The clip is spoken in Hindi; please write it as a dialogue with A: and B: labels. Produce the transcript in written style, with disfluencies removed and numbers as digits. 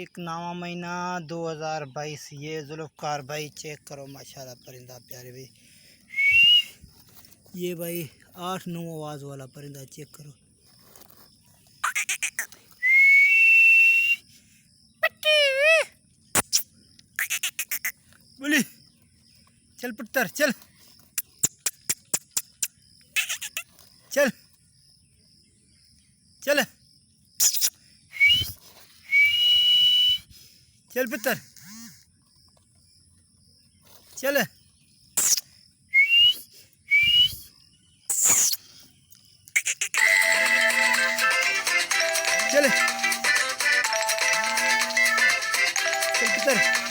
A: एक नवा महीना 2022। ये जुल्फ़कार भाई चेक करो माशाल्लाह परिंदा प्यारे भाई। ये भाई 8-9 आवाज़ वाला परिंदा चेक करो। बोली चल पुत्र चल चल चल चल पुत्र चल चल चल पुत्र।